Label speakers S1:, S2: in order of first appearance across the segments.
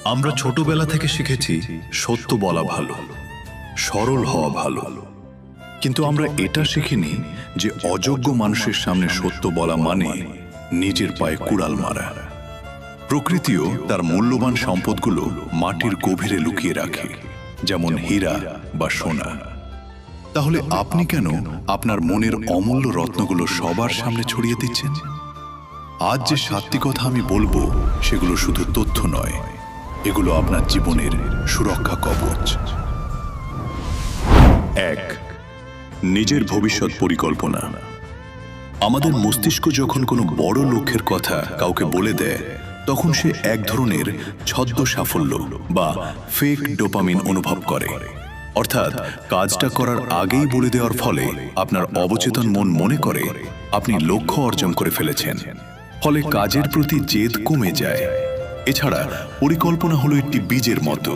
S1: আমরা ছোটবেলা থেকে শিখেছি সত্য বলা ভালো, সরল হওয়া ভালো, কিন্তু আমরা এটা শিখিনি যে অযোগ্য মানুষের সামনে সত্য বলা মানে নিজের পায়ে কুড়াল মারা। প্রকৃতিও তার মূল্যবান সম্পদগুলো মাটির গভীরে লুকিয়ে রাখে, যেমন হীরা বা সোনা। তাহলে আপনি কেন আপনার মনের অমূল্য রত্নগুলো সবার সামনে ছড়িয়ে দিচ্ছেন? আজ যে 7টি কথা আমি বলবো সেগুলো শুধু তথ্য নয়, এগুলো আপনার জীবনের সুরক্ষা কবচ। 1. নিজের ভবিষ্যৎ পরিকল্পনা। আমাদের মস্তিষ্ক যখন কোনো বড় লক্ষ্যের কথা কাউকে বলে দেয়, তখন সে এক ধরনের ছদ্ম সাফল্য বা ফেক ডোপামিন অনুভব করে। অর্থাৎ কাজটা করার আগেই বলে দেওয়ার ফলে আপনার অবচেতন মন মনে করে আপনি লক্ষ্য অর্জন করে ফেলেছেন, ফলে কাজের প্রতি জেদ কমে যায়। এছাড়া পরিকল্পনা হলো একটি বীজের মতো।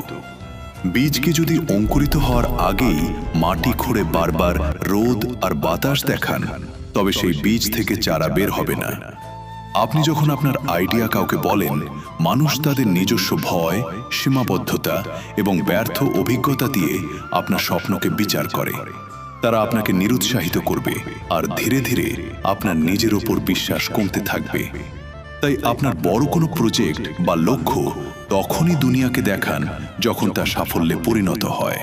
S1: বীজকে যদি অঙ্কুরিত হওয়ার আগেই মাটি খুঁড়ে বারবার রোদ আর বাতাস দেখান, তবে সেই বীজ থেকে চারা বের হবে না। আপনি যখন আপনার আইডিয়া কাউকে বলেন, মানুষ তাদের নিজস্ব ভয়, সীমাবদ্ধতা এবং ব্যর্থ অভিজ্ঞতা দিয়ে আপনার স্বপ্নকে বিচার করে। তারা আপনাকে নিরুৎসাহিত করবে আর ধীরে ধীরে আপনার নিজের ওপর বিশ্বাস কমতে থাকবে। তাই আপনার বড় কোনো প্রজেক্ট বা লক্ষ্য তখনই দুনিয়াকে দেখান যখন তা সাফল্যে পরিণত হয়।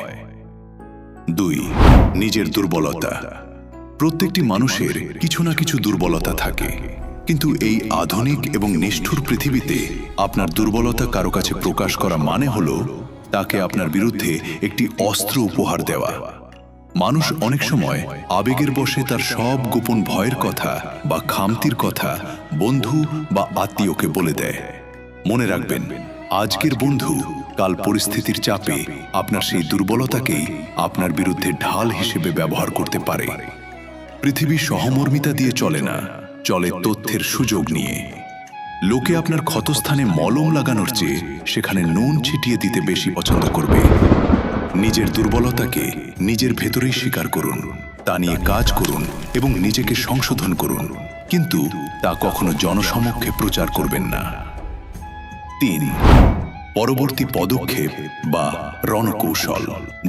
S1: 2. নিজের দুর্বলতা। প্রত্যেকটি মানুষের কিছু না কিছু দুর্বলতা থাকে, কিন্তু এই আধুনিক এবং নিষ্ঠুর পৃথিবীতে আপনার দুর্বলতা কারো কাছে প্রকাশ করা মানে হলো তাকে আপনার বিরুদ্ধে একটি অস্ত্র উপহার দেওয়া। মানুষ অনেক সময় আবেগের বশে তার সব গোপন ভয়ের কথা বা খামতির কথা বন্ধু বা আত্মীয়কে বলে দেয়। মনে রাখবেন, আজকের বন্ধু কাল পরিস্থিতির চাপে আপনার সেই দুর্বলতাকেই আপনার বিরুদ্ধে ঢাল হিসেবে ব্যবহার করতে পারে। পৃথিবী সহমর্মিতা দিয়ে চলে না, চলে তথ্যের সুযোগ নিয়ে। লোকে আপনার ক্ষতস্থানে মলম লাগানোর চেয়ে সেখানে নুন ছিটিয়ে দিতে বেশি পছন্দ করবে। নিজের দুর্বলতাকে নিজের ভেতরেই স্বীকার করুন, তা নিয়ে কাজ করুন এবং নিজেকে সংশোধন করুন, কিন্তু তা কখনো জনসমক্ষে প্রচার করবেন না। 3. পরবর্তী পদক্ষেপ বা রণকৌশল।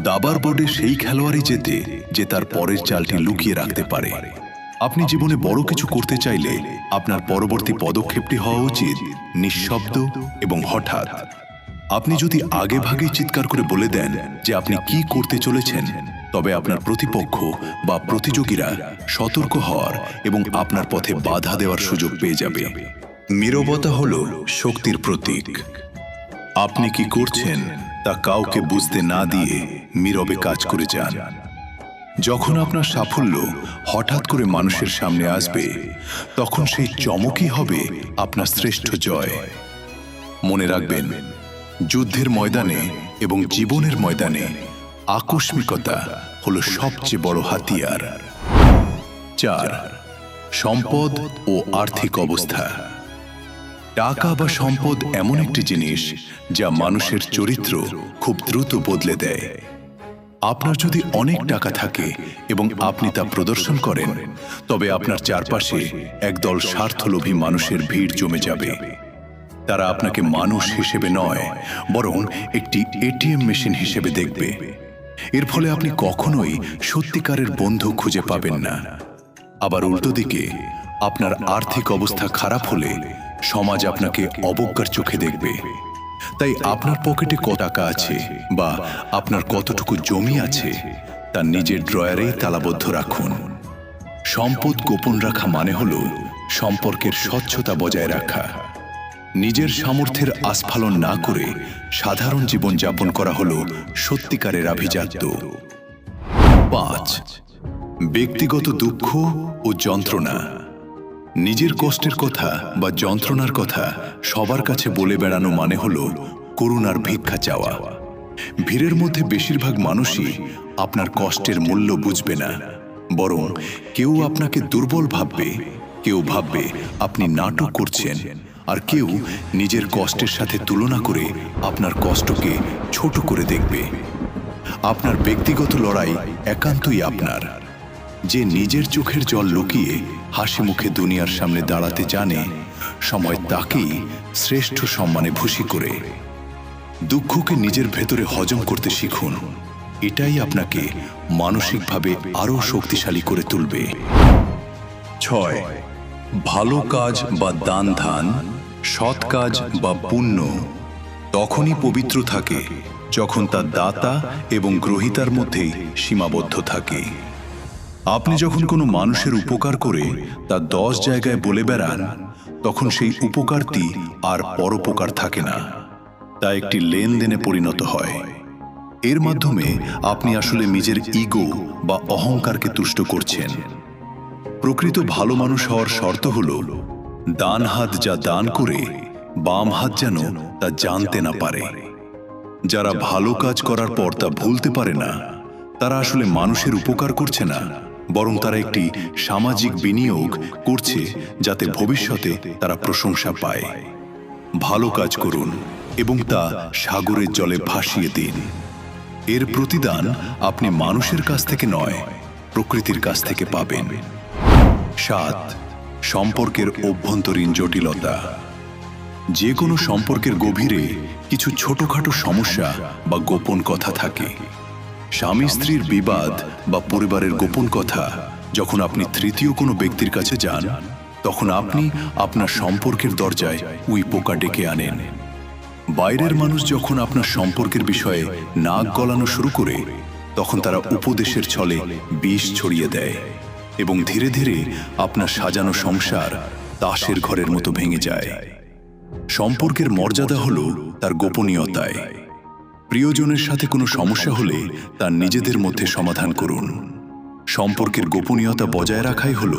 S1: দাবার বোর্ডে সেই খেলোয়াড়ই জেতে যে তার পরের চালটি লুকিয়ে রাখতে পারে। আপনি জীবনে বড় কিছু করতে চাইলে আপনার পরবর্তী পদক্ষেপটি হওয়া উচিত নিঃশব্দ এবং হঠাৎ। আপনি যদি আগে ভাগে চিৎকার করে বলে দেন যে আপনি কি করতে চলেছেন, তবে আপনার প্রতিপক্ষ বা প্রতিযোগীরা সতর্ক হওয়ার এবং আপনার পথে বাধা দেওয়ার সুযোগ পেয়ে যাবে। নীরবতা হলো শক্তির প্রতীক। আপনি কি করছেন তা কাউকে বুঝতে না দিয়ে নীরবে কাজ করে যান। যখন আপনার সাফল্য হঠাৎ করে মানুষের সামনে আসবে, তখন সেই চমকই হবে আপনার শ্রেষ্ঠ জয়। মনে রাখবেন, যুদ্ধের ময়দানে এবং জীবনের ময়দানে আকস্মিকতা হলো সবচেয়ে বড় হাতিয়ার। 4. সম্পদ ও আর্থিক অবস্থা। টাকা বা সম্পদ এমন একটি জিনিস যা মানুষের চরিত্র খুব দ্রুত বদলে দেয়। আপনার যদি অনেক টাকা থাকে এবং আপনি তা প্রদর্শন করেন, তবে আপনার চারপাশে একদল স্বার্থলোভী মানুষের ভিড় জমে যাবে। তারা আপনাকে মানুষ হিসেবে নয়, বরং একটি এটিএম মেশিন হিসেবে দেখবে। এর ফলে আপনি কখনোই সত্যিকারের বন্ধু খুঁজে পাবেন না। আবার উল্টো দিকে, আপনার আর্থিক অবস্থা খারাপ হলে সমাজ আপনাকে অবজ্ঞার চোখে দেখবে। তাই আপনার পকেটে কত টাকা আছে বা আপনার কতটুকু জমি আছে তা নিজের ড্রয়ারেই তালাবদ্ধ রাখুন। সম্পদ গোপন রাখা মানে হলো সম্পর্কের স্বচ্ছতা বজায় রাখা। নিজের সামর্থ্যের আস্ফালন না করে সাধারণ জীবন যাপন করা হলো সত্যিকারের আভিজাত্য। 5. ব্যক্তিগত দুঃখ ও যন্ত্রণা। নিজের কষ্টের কথা বা যন্ত্রণার কথা সবার কাছে বলে বেড়ানো মানে হলো করুণার ভিক্ষা চাওয়া। ভিড়ের মধ্যে বেশিরভাগ মানুষই আপনার কষ্টের মূল্য বুঝবে না, বরং কেউ আপনাকে দুর্বল ভাববে, কেউ ভাববে আপনি নাটক করছেন, আর কেউ নিজের কষ্টের সাথে তুলনা করে আপনার কষ্টকে ছোট করে দেখবে। আপনার ব্যক্তিগত লড়াই একান্তই আপনার। যে নিজের চোখের জল লুকিয়ে হাসি মুখে দুনিয়ার সামনে দাঁড়াতে জানে, সময় তাকেই শ্রেষ্ঠ সম্মানে ভূষী করে। দুঃখকে নিজের ভেতরে হজম করতে শিখুন। এটাই আপনাকে মানসিকভাবে আরও শক্তিশালী করে তুলবে। 6. ভালো কাজ বা দান ধান, সৎ কাজ বা পুণ্য তখনই পবিত্র থাকে যখন তা দাতা এবং গ্রহীতার মধ্যেই সীমাবদ্ধ থাকে। আপনি যখন কোনো মানুষের উপকার করে তা 10 জায়গায় বলে বেড়ান, তখন সেই উপকারটি আর পরোপকার থাকে না, তা একটি লেনদেনে পরিণত হয়। এর মাধ্যমে আপনি আসলে নিজের ইগো বা অহংকারকে তুষ্ট করছেন। প্রকৃত ভালো মানুষ হওয়ার শর্ত হল ডান হাত যা দান করে বাম হাত যেন তা জানতে না পারে। যারা ভালো কাজ করার পর তা ভুলতে পারে না, তারা আসলে মানুষের উপকার করছে না, বরং তারা একটি সামাজিক বিনিয়োগ করছে যাতে ভবিষ্যতে তারা প্রশংসা পায়। ভালো কাজ করুন এবং তা সাগরের জলে ভাসিয়ে দিন। এর প্রতিদান আপনি মানুষের কাছ থেকে নয়, প্রকৃতির কাছ থেকে পাবেন। 7. সম্পর্কের অভ্যন্তরীণ জটিলতা। যে কোনো সম্পর্কের গভীরে কিছু ছোটখাটো সমস্যা বা গোপন কথা থাকে। স্বামী স্ত্রীর বিবাদ বা পরিবারের গোপন কথা যখন আপনি তৃতীয় কোনো ব্যক্তির কাছে যান, তখন আপনি আপনার সম্পর্কের দরজায় উই পোকা ডেকে আনেন। বাইরের মানুষ যখন আপনার সম্পর্কের বিষয়ে নাক গলানো শুরু করে, তখন তারা উপদেশের ছলে বিষ ছড়িয়ে দেয় এবং ধীরে ধীরে আপনার সাজানো সংসার তাসের ঘরের মতো ভেঙে যায়। সম্পর্কের মর্যাদা হল তার গোপনীয়তায়। প্রিয়জনের সাথে কোনো সমস্যা হলে তার নিজেদের মধ্যে সমাধান করুন। সম্পর্কের গোপনীয়তা বজায় রাখাই হল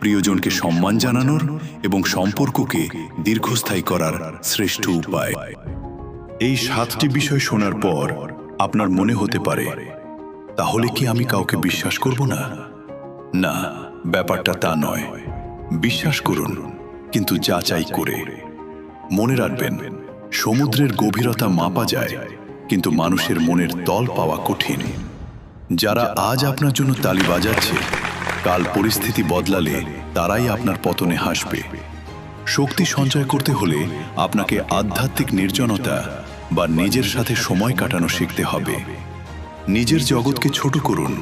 S1: প্রিয়জনকে সম্মান জানানোর এবং সম্পর্ককে দীর্ঘস্থায়ী করার শ্রেষ্ঠ উপায়। এই 7টি বিষয় শোনার পর আপনার মনে হতে পারে, তাহলে কি আমি কাউকে বিশ্বাস করব না? না, ব্যাপারটা তা নয়। বিশ্বাস করুন, কিন্তু যাচাই করে। মনে রাখবেন, সমুদ্রের গভীরতা মাপা যায়, কিন্তু মানুষের মনের তল পাওয়া কঠিন। যারা আজ আপনার জন্য তালি বাজাচ্ছে, কাল পরিস্থিতি বদলালে তারাই আপনার পতনে হাসবে। শক্তি সঞ্চয় করতে হলে আপনাকে আধ্যাত্মিক নির্জনতা বা নিজের সাথে সময় কাটানো শিখতে হবে। নিজের জগৎকে ছোট করুন,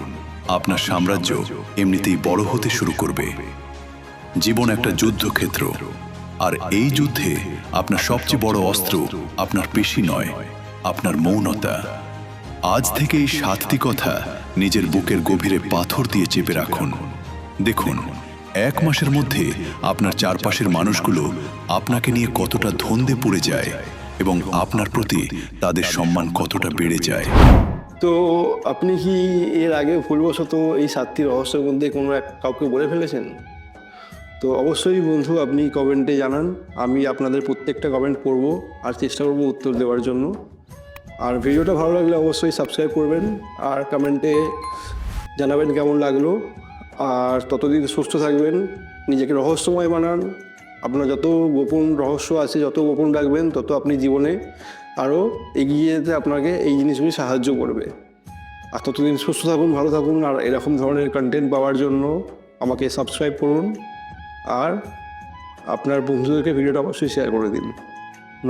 S1: আপনার সাম্রাজ্য এমনিতেই বড় হতে শুরু করবে। জীবন একটা যুদ্ধক্ষেত্র, আর এই যুদ্ধে আপনার সবচেয়ে বড় অস্ত্র আপনার পেশি নয়, আপনার মৌনতা। আজ থেকে এই 7টি কথা নিজের বুকের গভীরে পাথর দিয়ে চেপে রাখুন। দেখুন, 1 মাসের মধ্যে আপনার চারপাশের মানুষগুলো আপনাকে নিয়ে কতটা ধন্দে পড়ে যায় এবং আপনার প্রতি তাদের সম্মান কতটা বেড়ে যায়।
S2: তো আপনি কি এর আগে ভুলবশত এই 7টি রহস্যের মধ্যে কোনো কাউকে বলে ফেলেছেন? তো অবশ্যই বন্ধু, আপনি কমেন্টে জানান। আমি আপনাদের প্রত্যেকটা কমেন্ট পড়ব আর চেষ্টা করব উত্তর দেওয়ার জন্য। আর ভিডিওটা ভালো লাগলে অবশ্যই সাবস্ক্রাইব করবেন আর কমেন্টে জানাবেন কেমন লাগলো। আর ততদিন সুস্থ থাকবেন, নিজেকে রহস্যময় বানান। আপনার যত গোপন রহস্য আছে, যত গোপন রাখবেন, তত আপনি জীবনে আরও এগিয়ে যেতে আপনাকে এই জিনিসগুলি সাহায্য করবে। আর ততদিন সুস্থ থাকুন, ভালো থাকুন। আর এরকম ধরনের কন্টেন্ট পাওয়ার জন্য আমাকে সাবস্ক্রাইব করুন আর আপনার বন্ধুদেরকে ভিডিওটা অবশ্যই শেয়ার করে দিন।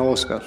S2: নমস্কার।